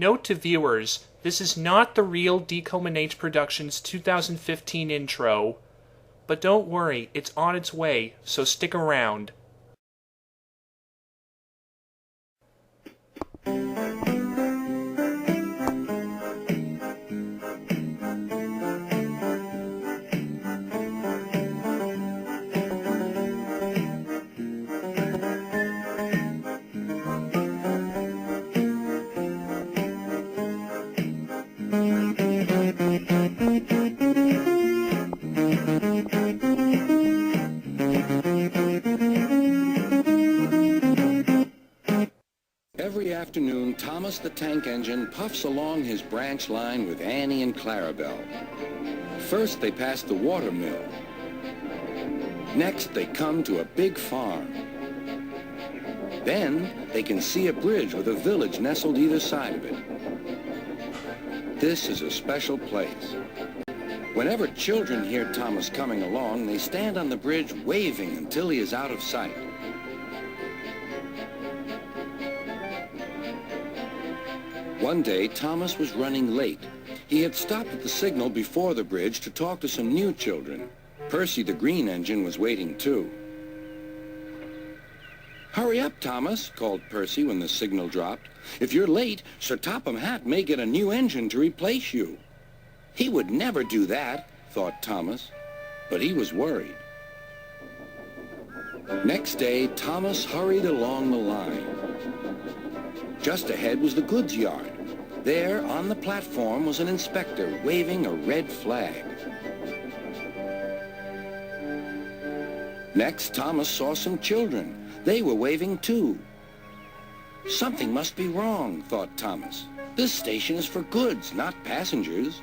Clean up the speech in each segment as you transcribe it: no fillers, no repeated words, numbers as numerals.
Note to viewers, this is not the real DCOM&H Productions 2015 intro. But don't worry, it's on its way, so stick around. Every afternoon, Thomas the Tank Engine puffs along his branch line with Annie and Clarabelle. First, they pass the water mill. Next, they come to a big farm. Then, they can see a bridge with a village nestled either side of it. This is a special place. Whenever children hear Thomas coming along, they stand on the bridge waving until he is out of sight. One day, Thomas was running late. He had stopped at the signal before the bridge to talk to some new children. Percy the green engine was waiting too. "Hurry up, Thomas," called Percy when the signal dropped. "If you're late, Sir Topham Hatt may get a new engine to replace you." He would never do that, thought Thomas, but he was worried. Next day, Thomas hurried along the line. Just ahead was the goods yard. There, on the platform, was an inspector waving a red flag. Next, Thomas saw some children. They were waving too. Something must be wrong, thought Thomas. This station is for goods, not passengers.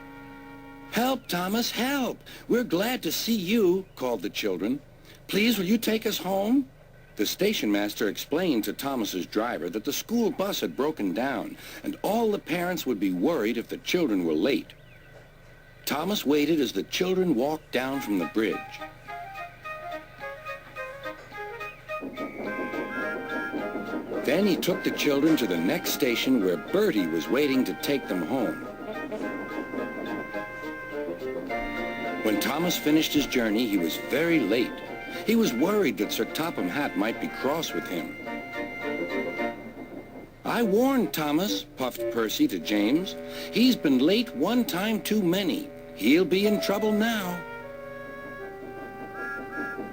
"Help, Thomas, help! We're glad to see you," called the children. "Please, will you take us home?" The station master explained to Thomas's driver that the school bus had broken down, and all the parents would be worried if the children were late. Thomas waited as the children walked down from the bridge. Then he took the children to the next station where Bertie was waiting to take them home. When Thomas finished his journey, he was very late. He was worried that Sir Topham Hatt might be cross with him. "I warned Thomas," puffed Percy to James. "He's been late one time too many. He'll be in trouble now."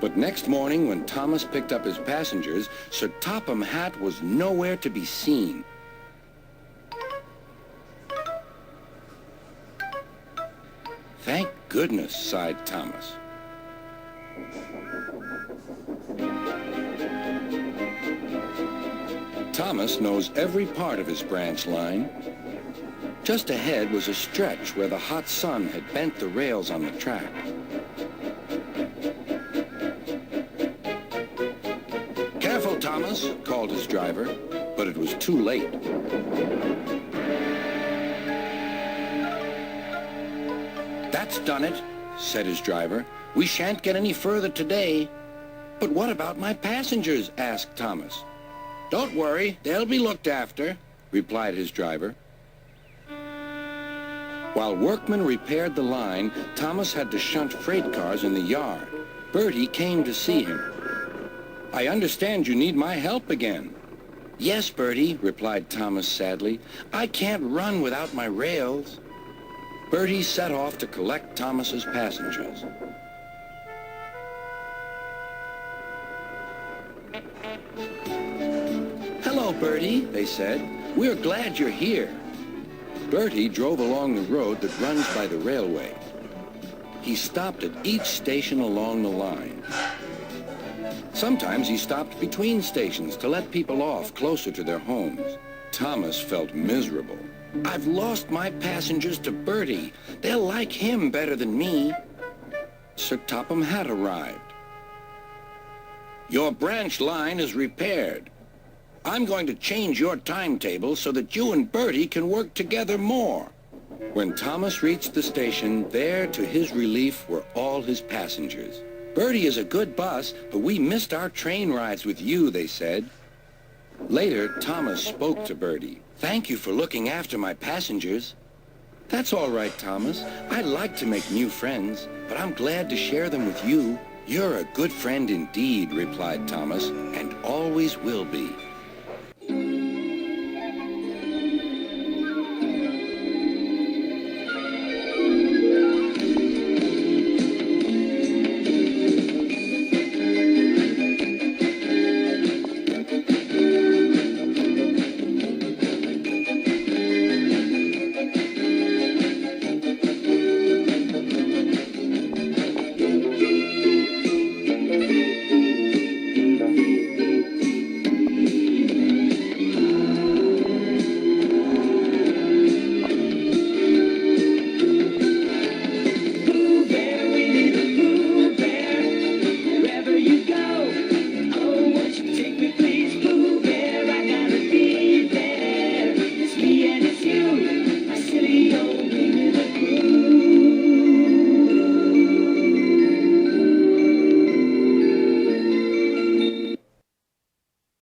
But next morning, when Thomas picked up his passengers, Sir Topham Hatt was nowhere to be seen. "Thank goodness," sighed Thomas. Thomas knows every part of his branch line. Just ahead was a stretch where the hot sun had bent the rails on the track. "Careful, Thomas," called his driver, but it was too late. "That's done it," said his driver. "We shan't get any further today." "But what about my passengers?" asked Thomas. "Don't worry, they'll be looked after," replied his driver. While workmen repaired the line, Thomas had to shunt freight cars in the yard. Bertie came to see him. "I understand you need my help again." "Yes, Bertie," replied Thomas sadly. "I can't run without my rails." Bertie set off to collect Thomas's passengers. "Hello, Bertie," they said. "We're glad you're here." Bertie drove along the road that runs by the railway. He stopped at each station along the line. Sometimes he stopped between stations to let people off closer to their homes. Thomas felt miserable. "I've lost my passengers to Bertie. They'll like him better than me." Sir Topham Hatt arrived. "Your branch line is repaired. I'm going to change your timetable so that you and Bertie can work together more." When Thomas reached the station, there, to his relief, were all his passengers. "Bertie is a good bus, but we missed our train rides with you," they said. Later, Thomas spoke to Bertie. "Thank you for looking after my passengers." "That's all right, Thomas. I like to make new friends, but I'm glad to share them with you." "You're a good friend indeed," replied Thomas, "and always will be."